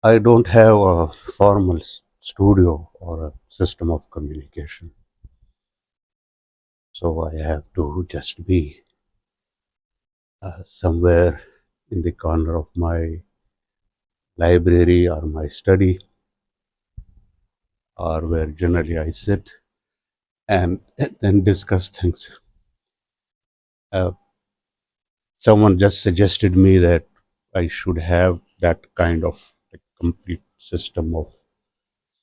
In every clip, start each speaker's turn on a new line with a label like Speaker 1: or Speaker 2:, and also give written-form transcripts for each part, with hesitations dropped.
Speaker 1: I don't have a formal studio or a system of communication, so I have to just be somewhere in the corner of my library or my study, or where generally I sit and then discuss things. Uh, Someone just suggested me that I should have that kind of complete system of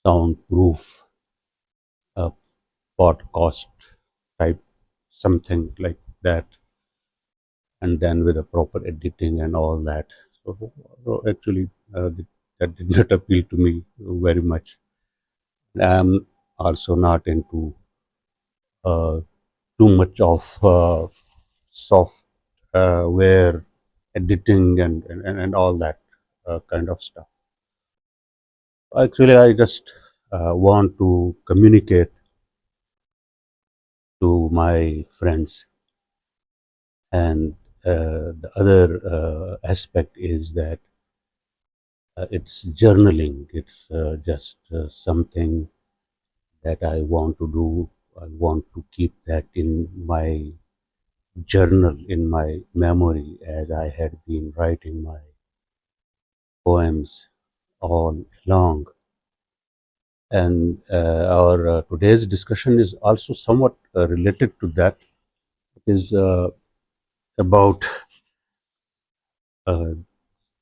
Speaker 1: soundproof uh, podcast type, something like that, and then with a proper editing and all that. So actually, that did not appeal to me very much. I'm also not into uh, too much of software editing and all that kind of stuff. Actually, I just want to communicate to my friends, and the other aspect is that it's journaling. It's just something that I want to do. I want to keep that in my journal, in my memory, as I had been writing my poems all along. And our today's discussion is also somewhat related to that. It is about uh,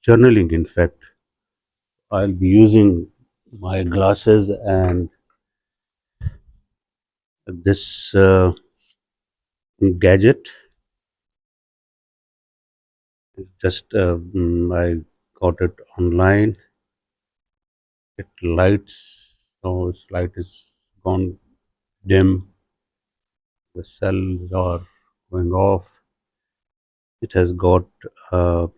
Speaker 1: journaling. In fact, I'll be using my glasses and this gadget. Just I got it online. It lights. So its light is gone dim. The cells are going off. It has got a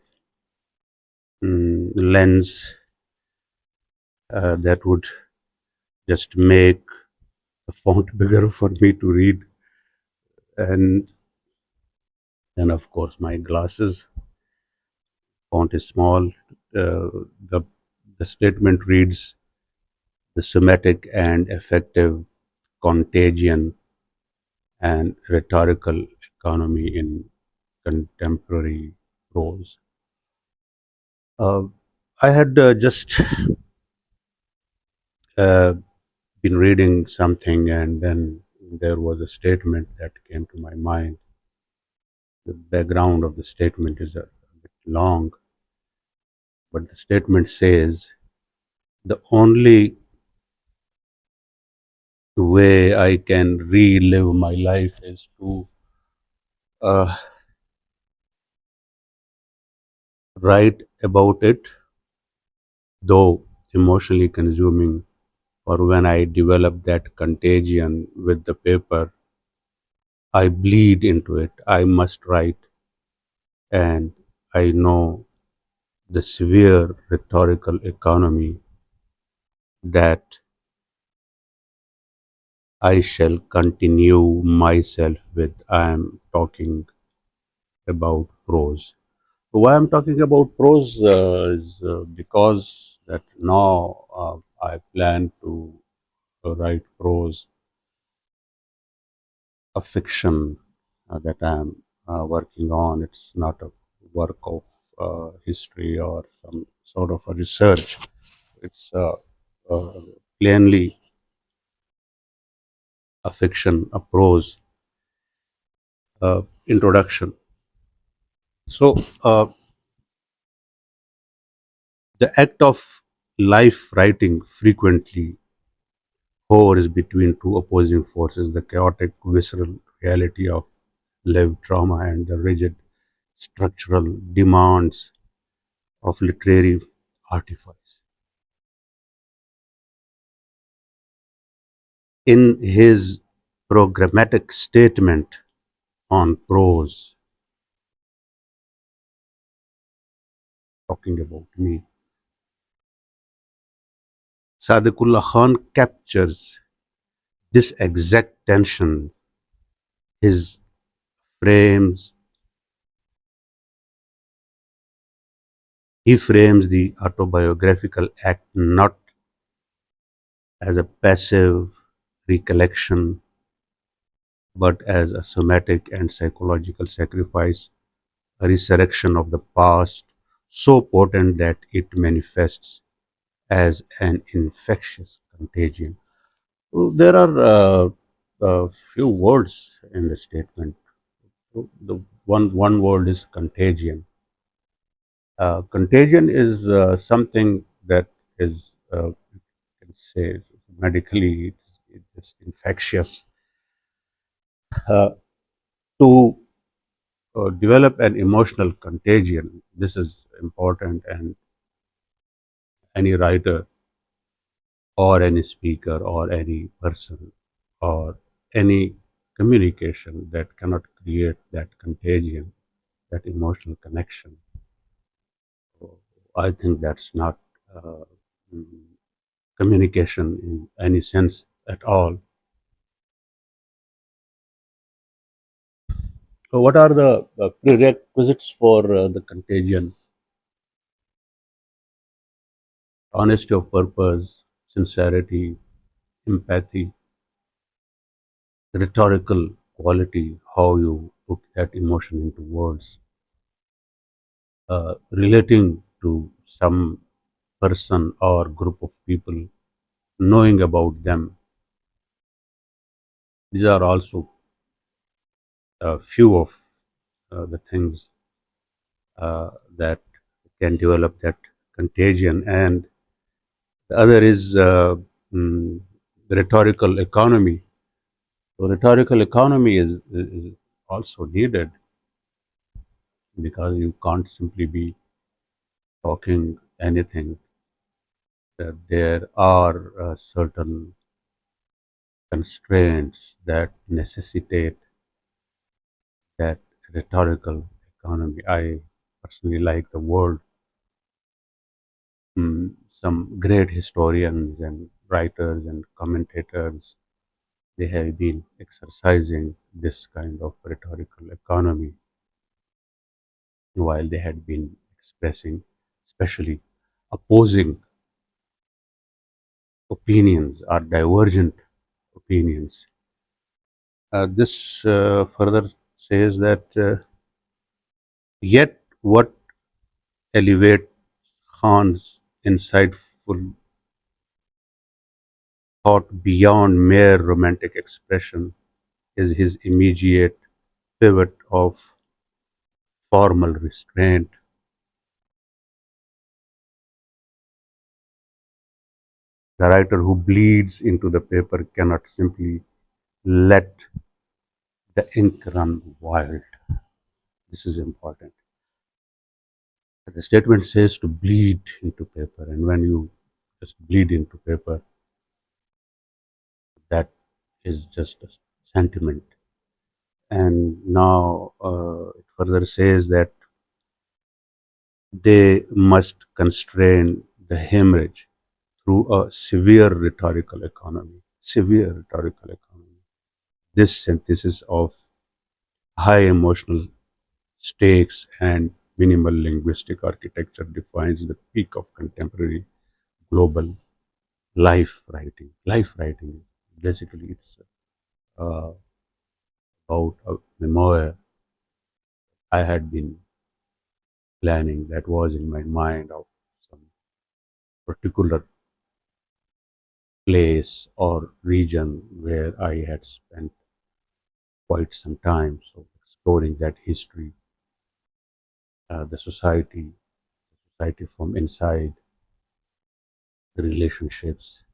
Speaker 1: lens that would just make the font bigger for me to read. And then, of course, my glasses font is small. The the statement reads: the somatic and effective contagion and rhetorical economy in contemporary prose. Uh, I had just uh, been reading something, and then there was a statement that came to my mind. The background of the statement is a bit long, but the statement says the only way I can relive my life is to uh, write about it, though emotionally consuming. For when I develop that contagion with the paper, I bleed into it. I must write, and I know the severe rhetorical economy that I shall continue myself with. I am talking about prose. Why I'm talking about prose is because that now I plan to write prose, a fiction that I'm working on. It's not a work of history or some sort of a research. It's uh, plainly a fiction, a prose introduction. So the act of life writing frequently hovers between two opposing forces: the chaotic, visceral reality of lived trauma and the rigid, structural demands of literary artifice. In his programmatic statement on prose, talking about me, Sadiqullah Khan captures this exact tension. His frames He frames the autobiographical act not as a passive recollection, but as a somatic and psychological sacrifice, a resurrection of the past so potent that it manifests as an infectious contagion. So there are a few words in the statement. The one word is contagion. Contagion is something that is, you can say, medically it's infectious. To develop an emotional contagion, this is important, and any writer or any speaker or any person or any communication that cannot create that contagion, that emotional connection, I think that's not uh, mm, communication in any sense at all. So, what are the prerequisites for the contagion? Honesty of purpose, sincerity, empathy, rhetorical quality, how you put that emotion into words, relating to some person or group of people, knowing about them. These are also a few of the things that can develop that contagion. And the other is the rhetorical economy. So rhetorical economy is also needed because you can't simply be talking anything. There are certain constraints that necessitate that rhetorical economy. I personally like the word. Some great historians and writers and commentators, they have been exercising this kind of rhetorical economy while they had been expressing, especially opposing opinions or divergent opinions. This further says that yet what elevates Khan's insightful thought beyond mere romantic expression is his immediate pivot of formal restraint. The writer who bleeds into the paper cannot simply let the ink run wild. This is important. The statement says to bleed into paper, and when you just bleed into paper, that is just a sentiment. And now it further says that they must constrain the hemorrhage through a severe rhetorical economy. Severe rhetorical economy. This synthesis of high emotional stakes and minimal linguistic architecture defines the peak of contemporary global life writing. Life writing, basically, it's uh, about a memoir I had been planning that was in my mind of some particular place or region where I had spent quite some time. So exploring that history, the society from inside, the relationships,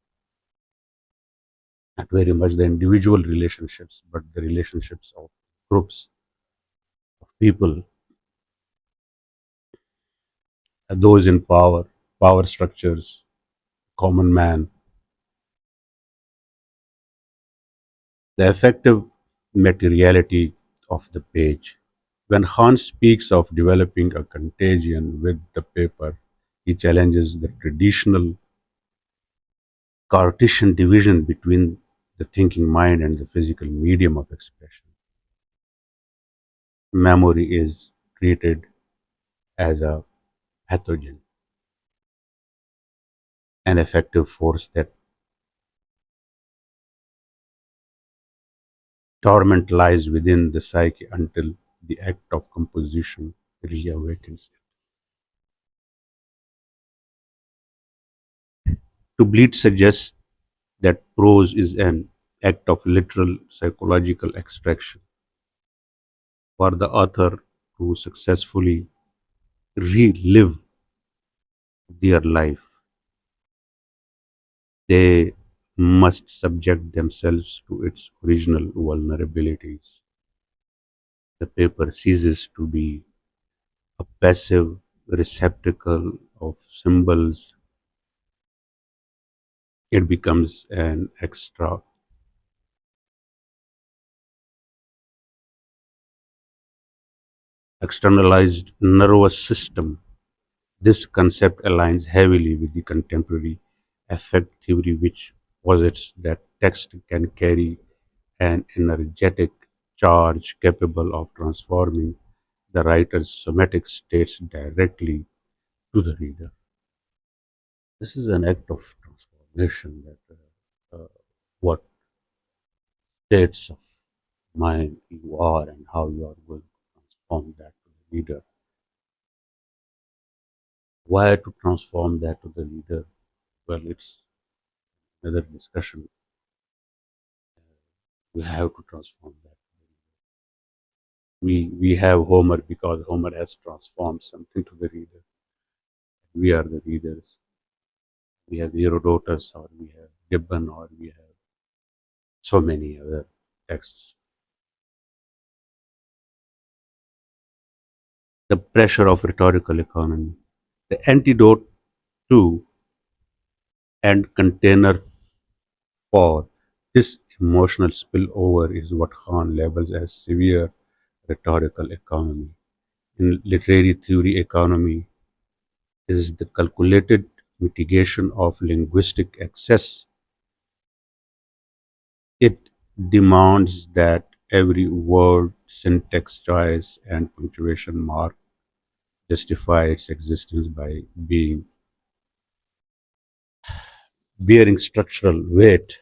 Speaker 1: not very much the individual relationships, but the relationships of groups of people, those in power, power structures, common man. The effective materiality of the page. When Khan speaks of developing a contagion with the paper, he challenges the traditional Cartesian division between the thinking mind and the physical medium of expression. Memory is treated as a pathogen, an effective force that torment lies within the psyche until the act of composition reawakens it. To bleed suggests that prose is an act of literal psychological extraction. For the author to successfully relive their life, they must subject themselves to its original vulnerabilities. The paper ceases to be a passive receptacle of symbols. It becomes an externalized nervous system. This concept aligns heavily with the contemporary affect theory, which posits that text can carry an energetic charge capable of transforming the writer's somatic states directly to the reader. This is an act of transformation that what states of mind you are and how you are going to transform that to the reader. Why to transform that to the reader? Well, it's another discussion. We have to transform that. We have Homer because Homer has transformed something to the reader. We are the readers. We have Herodotus, or we have Gibbon, or we have so many other texts. The pressure of rhetorical economy. The antidote to and container for this emotional spillover is what Khan labels as severe rhetorical economy. In literary theory, economy is the calculated mitigation of linguistic excess. It demands that every word, syntax choice, and punctuation mark justify its existence by bearing structural weight.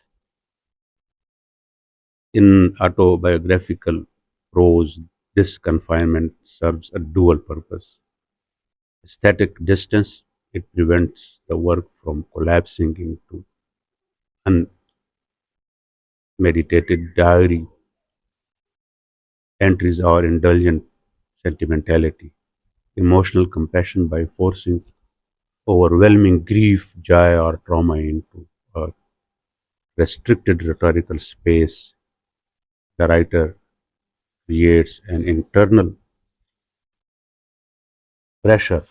Speaker 1: In autobiographical prose, this confinement serves a dual purpose. Aesthetic distance, it prevents the work from collapsing into unmeditated diary entries or indulgent sentimentality. Emotional compassion by forcing overwhelming grief, joy, or trauma into a restricted rhetorical space. The writer creates an internal pressure.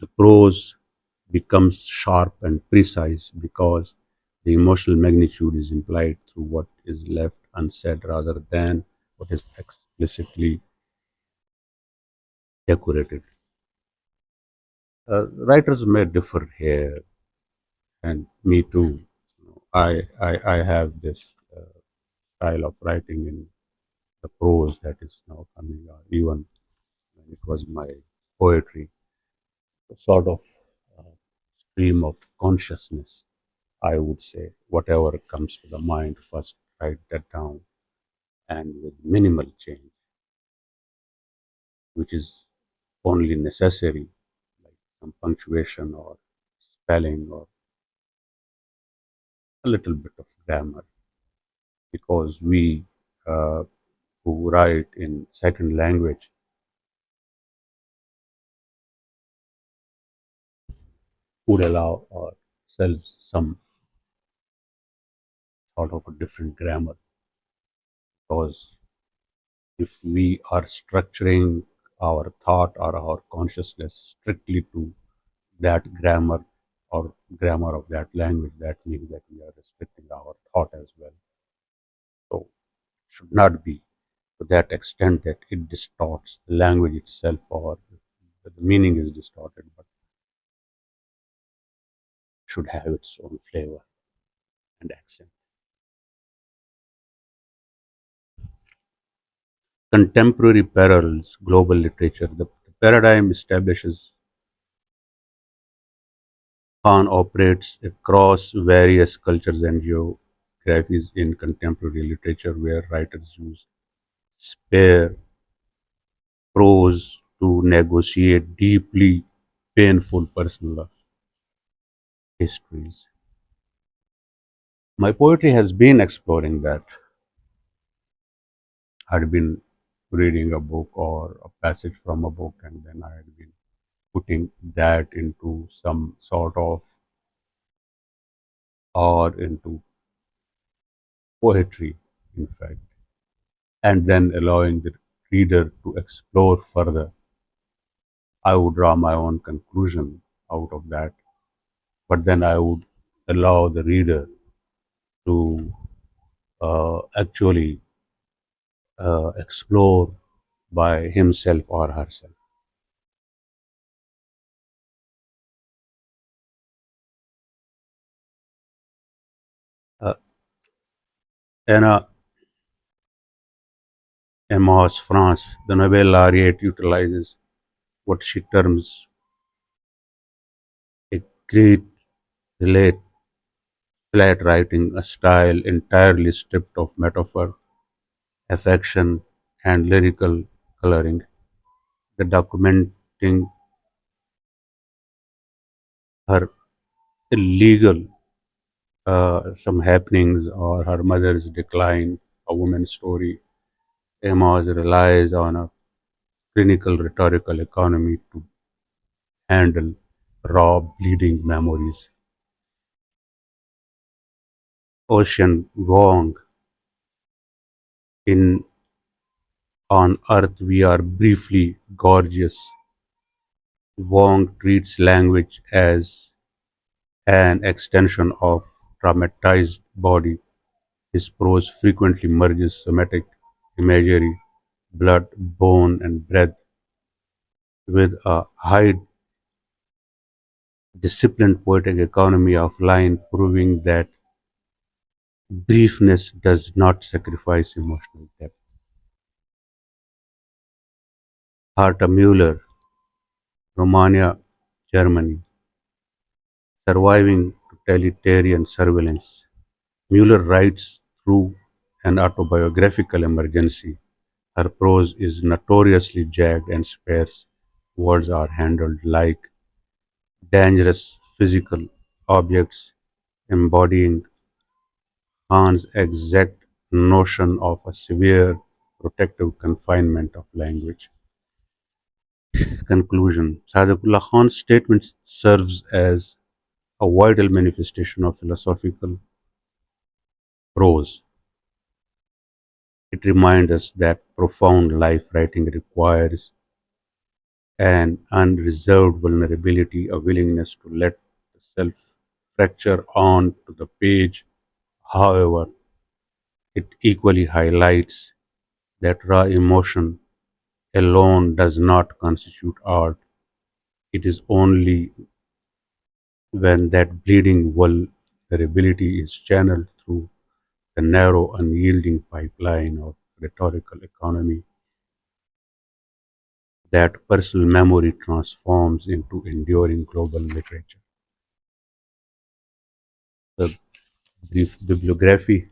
Speaker 1: The prose becomes sharp and precise because the emotional magnitude is implied through what is left unsaid rather than what is explicitly decorated. Writers may differ here, and me too. I have this style of writing in the prose that is now coming out, even when it was my poetry, a sort of uh, stream of consciousness, I would say. Whatever comes to the mind, first write that down, and with minimal change, which is only necessary, like some punctuation or spelling or a little bit of grammar, because we who write in second language would allow ourselves some sort of a different grammar, because if we are structuring our thought or our consciousness strictly to that grammar or grammar of that language, that means that we are restricting our thought as well. So it should not be to that extent that it distorts the language itself, or the meaning is distorted, but should have its own flavor and accent. Contemporary parallels global literature. The paradigm establishes Khan operates across various cultures and geographies in contemporary literature where writers use spare prose to negotiate deeply painful personal histories. My poetry has been exploring that. I'd been reading a book or a passage from a book, and then I had been putting that into some sort of or into poetry, in fact, and then allowing the reader to explore further. I would draw my own conclusion out of that, but then I would allow the reader to actually explore by himself or herself. Uh, Anna Amos France, the Nobel laureate, utilizes what she terms a great relate flat writing, a style entirely stripped of metaphor, affection, and lyrical coloring. The documenting her illegal some happenings or her mother's decline, a woman's story. Amos relies on a clinical rhetorical economy to handle raw bleeding memories. Ocean Wong, in On Earth We Are Briefly Gorgeous. Wong treats language as an extension of traumatized body. His prose frequently merges somatic imagery, blood, bone, and breath with a high disciplined poetic economy of line, proving that briefness does not sacrifice emotional depth. Herta Müller, Romania, Germany, surviving totalitarian surveillance. Müller writes through an autobiographical emergency. Her prose is notoriously jagged and sparse. Words are handled like dangerous physical objects, embodying Kant's exact notion of a severe protective confinement of language. Conclusion. Sadaqullah Khan's statement serves as a vital manifestation of philosophical prose. It reminds us that profound life writing requires an unreserved vulnerability, a willingness to let the self fracture on to the page. However, it equally highlights that raw emotion alone does not constitute art. It is only when that bleeding vulnerability is channeled through the narrow, unyielding pipeline of rhetorical economy that personal memory transforms into enduring global literature. The brief bibliography,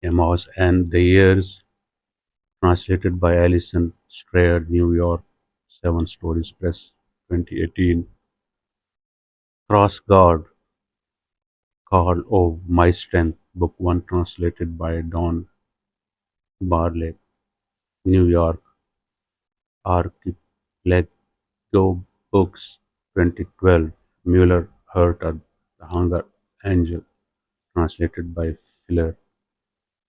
Speaker 1: Amos and the Years, translated by Alison Strayer, New York, Seven Stories Press, 2018. Cross Guard, Call of My Strength, Book 1, translated by Don Barley, New York, Archipelago Books, 2012. Mueller, Herta, The Hunger Angel, translated by Filler,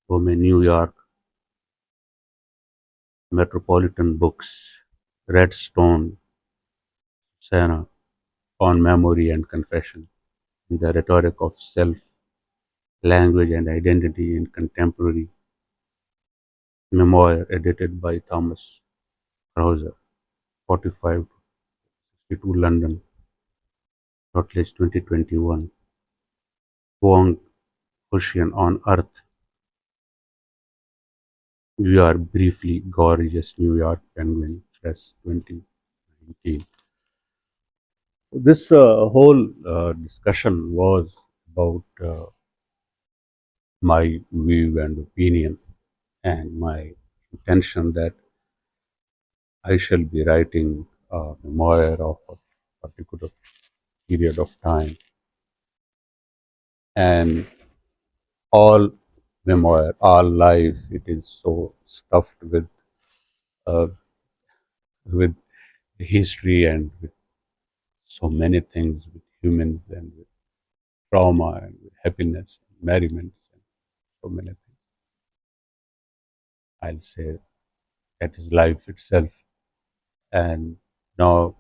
Speaker 1: Bome, New York, Metropolitan Books, Redstone, Sena, On Memory and Confession, The Rhetoric of Self, Language and Identity in Contemporary Memoir, edited by Thomas Krauser, 45 to 62 London, Routledge 2021. Wong, Ocean on Earth, We are briefly gorgeous New York Penguin Press 2019. This whole discussion was about my view and opinion and my intention that I shall be writing a memoir of a particular period of time, and all memoir, all life, it is so stuffed uh, with history and with so many things, with humans and with trauma and with happiness, merriments, and so many things. I'll say that is life itself. And now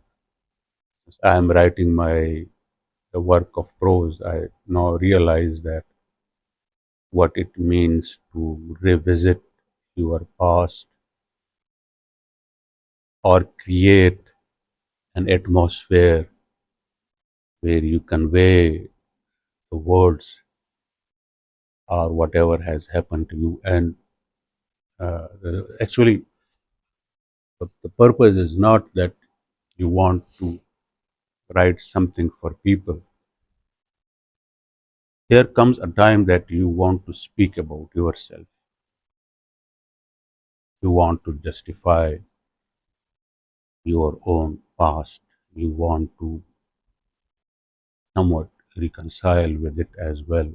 Speaker 1: I am writing the work of prose. I now realize that what it means to revisit your past or create an atmosphere where you convey the words or whatever has happened to you. And actually, the purpose is not that you want to write something for people. There comes a time that you want to speak about yourself. You want to justify your own past. You want to somewhat reconcile with it as well.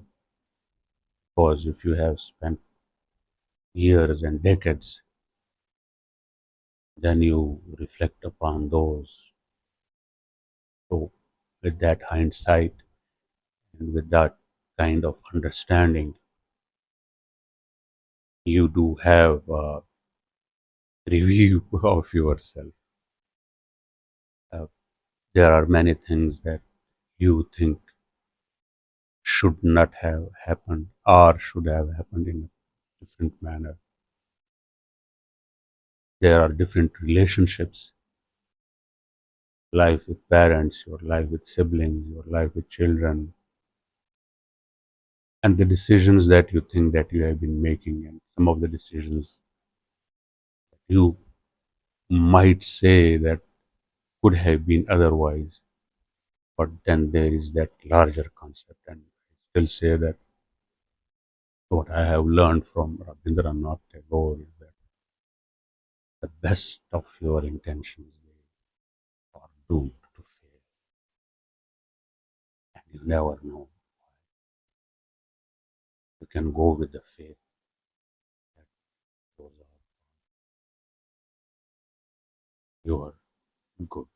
Speaker 1: Because if you have spent years and decades, then you reflect upon those. So, with that hindsight and with that kind of understanding, you do have a review of yourself. Uh, there are many things that you think should not have happened or should have happened in a different manner. There are different relationships, life with parents, your life with siblings, your life with children, and the decisions that you think that you have been making, and some of the decisions you might say that could have been otherwise. But then there is that larger concept, and I still say that what I have learned from Rabindranath Tagore is that the best of your intentions are doomed to fail, and you never know. You can go with the faith that those are your good.